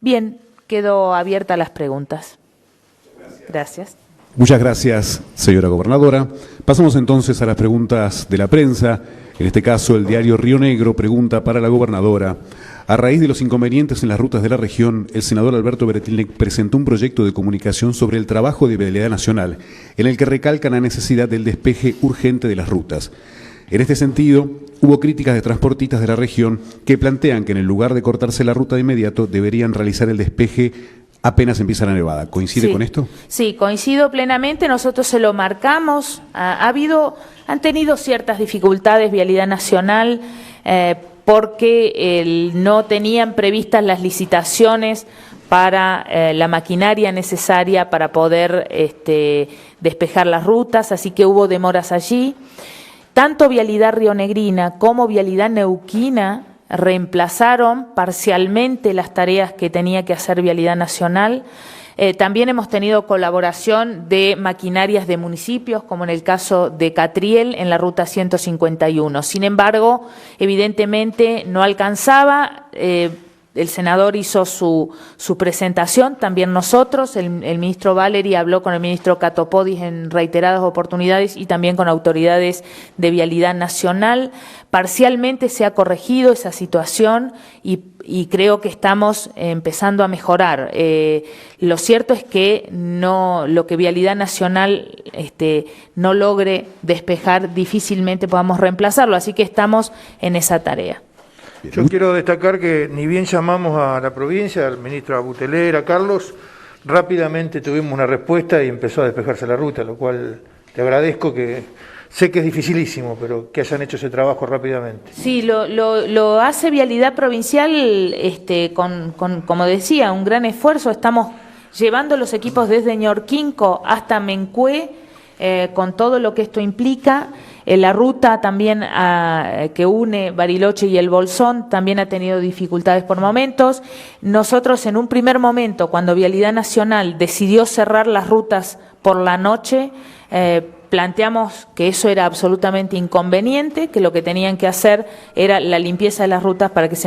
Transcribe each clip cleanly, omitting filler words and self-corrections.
Bien, quedo abierta a las preguntas. Gracias. Muchas gracias, señora gobernadora. Pasamos entonces a las preguntas de la prensa. En este caso, el diario Río Negro pregunta para la gobernadora. A raíz de los inconvenientes en las rutas de la región, el senador Alberto Beretilnec presentó un proyecto de comunicación sobre el trabajo de Vialidad Nacional, en el que recalca la necesidad del despeje urgente de las rutas. En este sentido, hubo críticas de transportistas de la región que plantean que en el lugar de cortarse la ruta de inmediato deberían realizar el despeje apenas empieza la nevada. ¿Coincide con esto? Sí, coincido plenamente. Nosotros se lo marcamos. Han tenido ciertas dificultades Vialidad Nacional porque no tenían previstas las licitaciones para la maquinaria necesaria para poder despejar las rutas, así que hubo demoras allí. Tanto Vialidad Rionegrina como Vialidad Neuquina reemplazaron parcialmente las tareas que tenía que hacer Vialidad Nacional. También hemos tenido colaboración de maquinarias de municipios, como en el caso de Catriel, en la ruta 151. Sin embargo, evidentemente no alcanzaba. El senador hizo su presentación, también nosotros, el ministro Valeri habló con el ministro Catopodis en reiteradas oportunidades y también con autoridades de Vialidad Nacional. Parcialmente se ha corregido esa situación y creo que estamos empezando a mejorar. Lo cierto es que lo que Vialidad Nacional no logre despejar, difícilmente podamos reemplazarlo, así que estamos en esa tarea. Yo quiero destacar que ni bien llamamos a la provincia, al ministro Buteler, a Carlos, rápidamente tuvimos una respuesta y empezó a despejarse la ruta, lo cual te agradezco, que sé que es dificilísimo, pero que hayan hecho ese trabajo rápidamente. Sí, lo hace Vialidad Provincial como decía, un gran esfuerzo. Estamos llevando los equipos desde Ñorquinco hasta Mencué, con todo lo que esto implica. La ruta también que une Bariloche y el Bolsón también ha tenido dificultades por momentos. Nosotros en un primer momento, cuando Vialidad Nacional decidió cerrar las rutas por la noche, planteamos que eso era absolutamente inconveniente, que lo que tenían que hacer era la limpieza de las rutas para que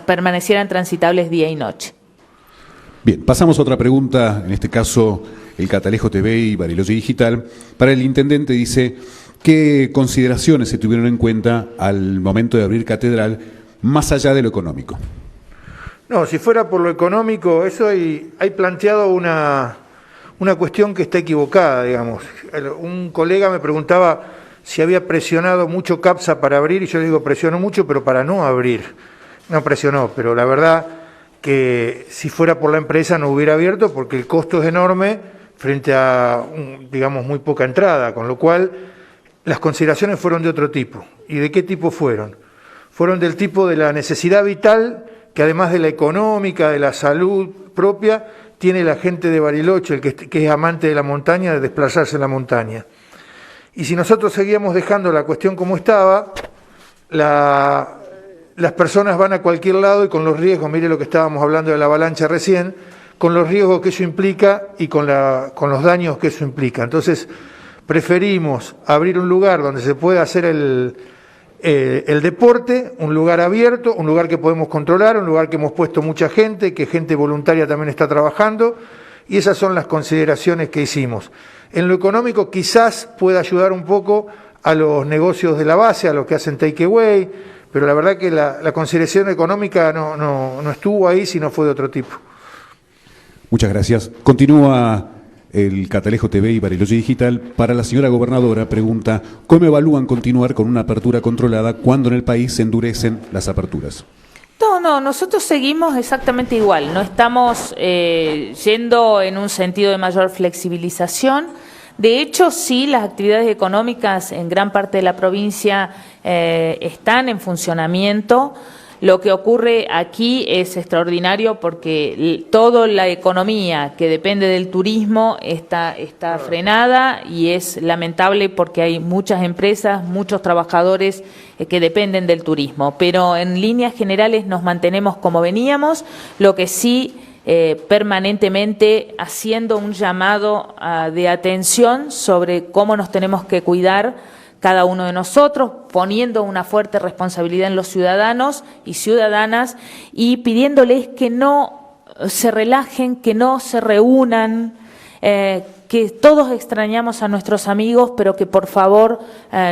permanecieran transitables día y noche. Bien, pasamos a otra pregunta, en este caso el Catalejo TV y Bariloche Digital. Para el intendente dice: ¿qué consideraciones se tuvieron en cuenta al momento de abrir catedral, más allá de lo económico? No, si fuera por lo económico, eso hay planteado una cuestión que está equivocada, digamos. Un colega me preguntaba si había presionado mucho CAPSA para abrir, y yo digo, presionó mucho, pero para no abrir. No presionó, pero la verdad que si fuera por la empresa no hubiera abierto, porque el costo es enorme frente a, digamos, muy poca entrada, con lo cual las consideraciones fueron de otro tipo. ¿Y de qué tipo fueron? Fueron del tipo de la necesidad vital, que además de la económica, de la salud propia, tiene la gente de Bariloche, el que es amante de la montaña, de desplazarse en la montaña. Y si nosotros seguíamos dejando la cuestión como estaba, las personas van a cualquier lado y con los riesgos, mire lo que estábamos hablando de la avalancha recién, con los riesgos que eso implica y con los daños que eso implica. Entonces, preferimos abrir un lugar donde se pueda hacer el deporte, un lugar abierto, un lugar que podemos controlar, un lugar que hemos puesto mucha gente, que gente voluntaria también está trabajando, y esas son las consideraciones que hicimos. En lo económico quizás pueda ayudar un poco a los negocios de la base, a los que hacen takeaway, pero la verdad que la consideración económica no estuvo ahí, sino fue de otro tipo. Muchas gracias. Continúa el Catalejo TV y Bariloche Digital. Para la señora gobernadora, pregunta: ¿cómo evalúan continuar con una apertura controlada cuando en el país se endurecen las aperturas? No, nosotros seguimos exactamente igual. No estamos yendo en un sentido de mayor flexibilización. De hecho, sí, las actividades económicas en gran parte de la provincia están en funcionamiento. Lo que ocurre aquí es extraordinario porque toda la economía que depende del turismo está frenada, y es lamentable porque hay muchas empresas, muchos trabajadores que dependen del turismo. Pero en líneas generales nos mantenemos como veníamos, lo que sí permanentemente haciendo un llamado de atención sobre cómo nos tenemos que cuidar cada uno de nosotros, poniendo una fuerte responsabilidad en los ciudadanos y ciudadanas y pidiéndoles que no se relajen, que no se reúnan, que todos extrañamos a nuestros amigos, pero que por favor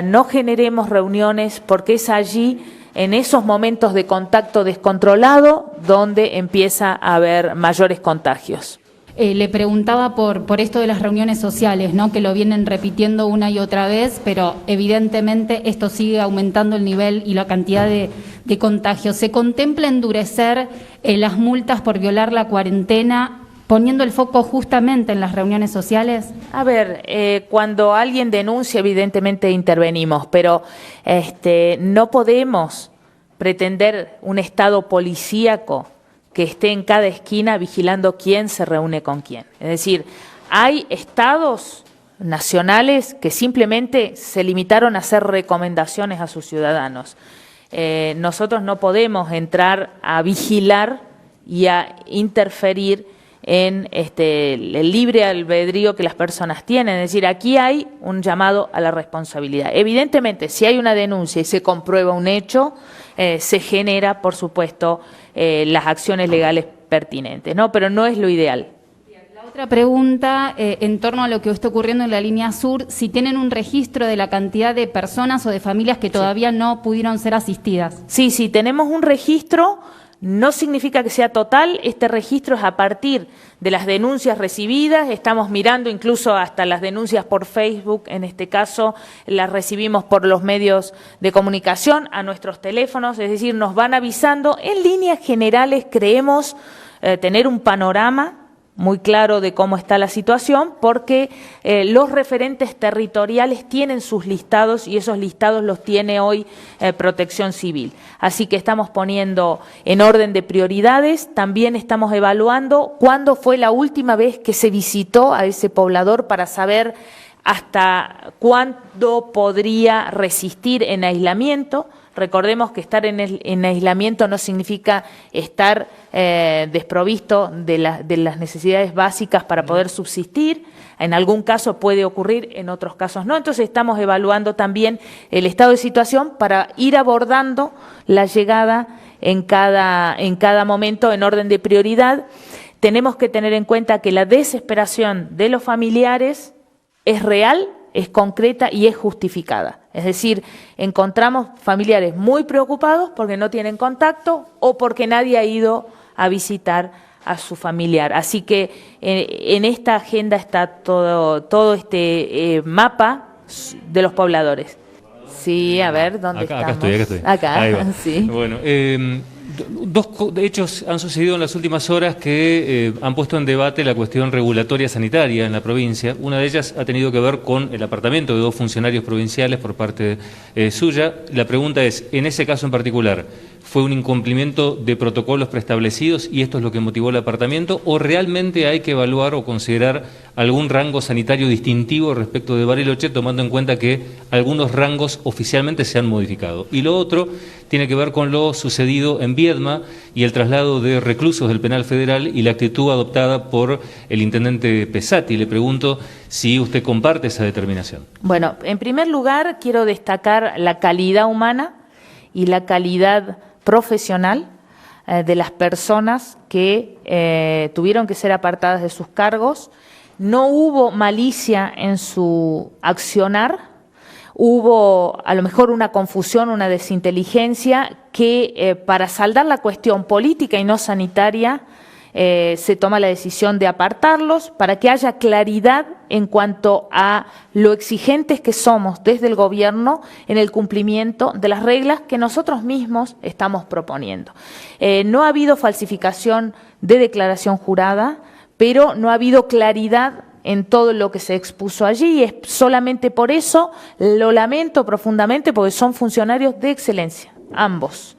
no generemos reuniones, porque es allí, en esos momentos de contacto descontrolado, donde empieza a haber mayores contagios. Le preguntaba por esto de las reuniones sociales, ¿no? Que lo vienen repitiendo una y otra vez, pero evidentemente esto sigue aumentando el nivel y la cantidad de contagios. ¿Se contempla endurecer las multas por violar la cuarentena, poniendo el foco justamente en las reuniones sociales? A ver, cuando alguien denuncia, evidentemente intervenimos, pero no podemos pretender un Estado policíaco que esté en cada esquina vigilando quién se reúne con quién. Es decir, hay estados nacionales que simplemente se limitaron a hacer recomendaciones a sus ciudadanos. Nosotros no podemos entrar a vigilar y a interferir en el libre albedrío que las personas tienen. Es decir, aquí hay un llamado a la responsabilidad. Evidentemente, si hay una denuncia y se comprueba un hecho, se genera, por supuesto, las acciones legales pertinentes, ¿no? Pero no es lo ideal. La otra pregunta, en torno a lo que está ocurriendo en la línea sur, si tienen un registro de la cantidad de personas o de familias que todavía no pudieron ser asistidas. Sí, tenemos un registro. No significa que sea total, este registro es a partir de las denuncias recibidas, estamos mirando incluso hasta las denuncias por Facebook, en este caso las recibimos por los medios de comunicación, a nuestros teléfonos, es decir, nos van avisando. En líneas generales creemos tener un panorama muy claro de cómo está la situación, porque los referentes territoriales tienen sus listados y esos listados los tiene hoy Protección Civil. Así que estamos poniendo en orden de prioridades, también estamos evaluando cuándo fue la última vez que se visitó a ese poblador para saber hasta cuándo podría resistir en aislamiento. Recordemos que estar en aislamiento no significa estar desprovisto de las necesidades básicas para poder subsistir. En algún caso puede ocurrir, en otros casos no. Entonces estamos evaluando también el estado de situación para ir abordando la llegada en cada momento en orden de prioridad. Tenemos que tener en cuenta que la desesperación de los familiares es real, es concreta y es justificada. Es decir, encontramos familiares muy preocupados porque no tienen contacto o porque nadie ha ido a visitar a su familiar. Así que en esta agenda está todo este mapa de los pobladores. Sí, a ver, ¿dónde estamos? Acá estoy. Acá, ahí va. Sí. Bueno, dos hechos han sucedido en las últimas horas que han puesto en debate la cuestión regulatoria sanitaria en la provincia. Una de ellas ha tenido que ver con el apartamiento de 2 funcionarios provinciales por parte suya. La pregunta es, en ese caso en particular, ¿fue un incumplimiento de protocolos preestablecidos y esto es lo que motivó el apartamiento? ¿O realmente hay que evaluar o considerar algún rango sanitario distintivo respecto de Bariloche, tomando en cuenta que algunos rangos oficialmente se han modificado? Y lo otro tiene que ver con lo sucedido en Viedma y el traslado de reclusos del penal federal y la actitud adoptada por el intendente Pesati. Le pregunto si usted comparte esa determinación. Bueno, en primer lugar quiero destacar la calidad humana y la calidad profesional de las personas que tuvieron que ser apartadas de sus cargos. No hubo malicia en su accionar. Hubo a lo mejor una confusión, una desinteligencia que para saldar la cuestión política y no sanitaria se toma la decisión de apartarlos para que haya claridad en cuanto a lo exigentes que somos desde el gobierno en el cumplimiento de las reglas que nosotros mismos estamos proponiendo. No ha habido falsificación de declaración jurada, pero no ha habido claridad en todo lo que se expuso allí, y es solamente por eso lo lamento profundamente, porque son funcionarios de excelencia, ambos.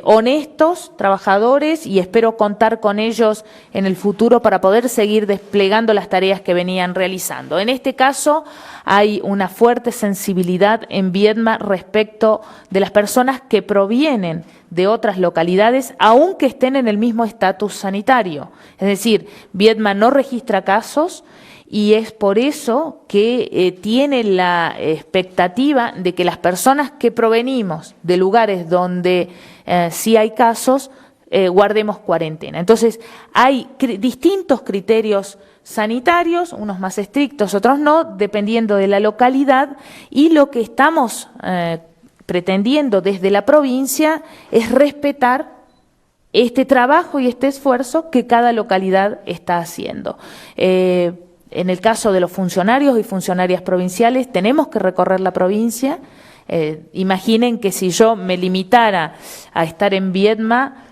Honestos, trabajadores, y espero contar con ellos en el futuro para poder seguir desplegando las tareas que venían realizando. En este caso hay una fuerte sensibilidad en Viedma respecto de las personas que provienen de otras localidades, aunque estén en el mismo estatus sanitario. Es decir, Viedma no registra casos, y es por eso que tiene la expectativa de que las personas que provenimos de lugares donde sí hay casos, guardemos cuarentena. Entonces, hay distintos criterios sanitarios, unos más estrictos, otros no, dependiendo de la localidad, y lo que estamos pretendiendo desde la provincia es respetar este trabajo y este esfuerzo que cada localidad está haciendo. En el caso de los funcionarios y funcionarias provinciales, tenemos que recorrer la provincia. Imaginen que si yo me limitara a estar en Viedma,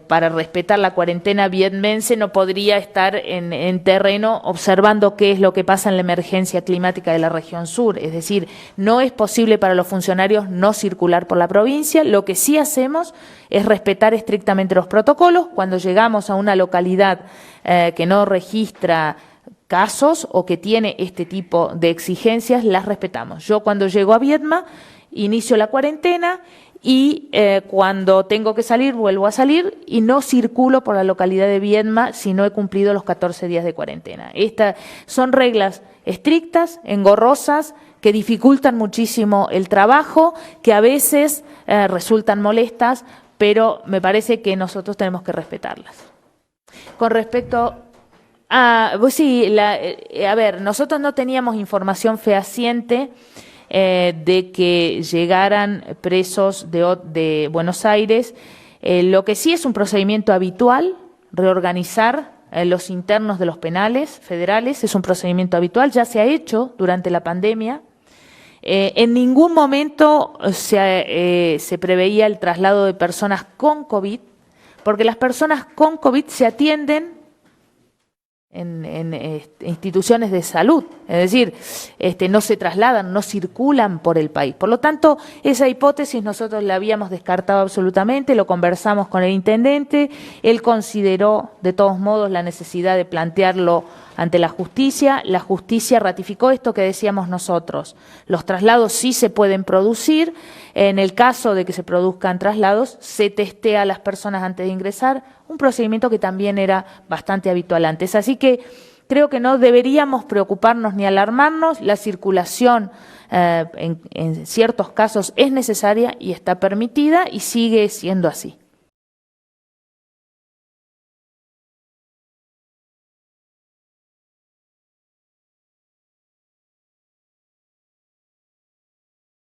para respetar la cuarentena vietmense, no podría estar en terreno observando qué es lo que pasa en la emergencia climática de la región sur. Es decir, no es posible para los funcionarios no circular por la provincia. Lo que sí hacemos es respetar estrictamente los protocolos. Cuando llegamos a una localidad que no registra casos o que tiene este tipo de exigencias, las respetamos. Yo cuando llego a Viedma, inicio la cuarentena y cuando tengo que salir, vuelvo a salir y no circulo por la localidad de Viedma si no he cumplido los 14 días de cuarentena. Estas son reglas estrictas, engorrosas, que dificultan muchísimo el trabajo, que a veces resultan molestas, pero me parece que nosotros tenemos que respetarlas. Con respecto pues sí, a ver, nosotros no teníamos información fehaciente de que llegaran presos de Buenos Aires. Lo que sí es un procedimiento habitual, reorganizar los internos de los penales federales, es un procedimiento habitual, ya se ha hecho durante la pandemia. En ningún momento se preveía el traslado de personas con COVID, porque las personas con COVID se atienden en instituciones de salud, es decir, no se trasladan, no circulan por el país. Por lo tanto, esa hipótesis nosotros la habíamos descartado absolutamente, lo conversamos con el intendente, él consideró de todos modos la necesidad de plantearlo ante la justicia ratificó esto que decíamos nosotros, los traslados sí se pueden producir, en el caso de que se produzcan traslados, se testea a las personas antes de ingresar, un procedimiento que también era bastante habitual antes. Así que creo que no deberíamos preocuparnos ni alarmarnos, la circulación en ciertos casos es necesaria y está permitida y sigue siendo así.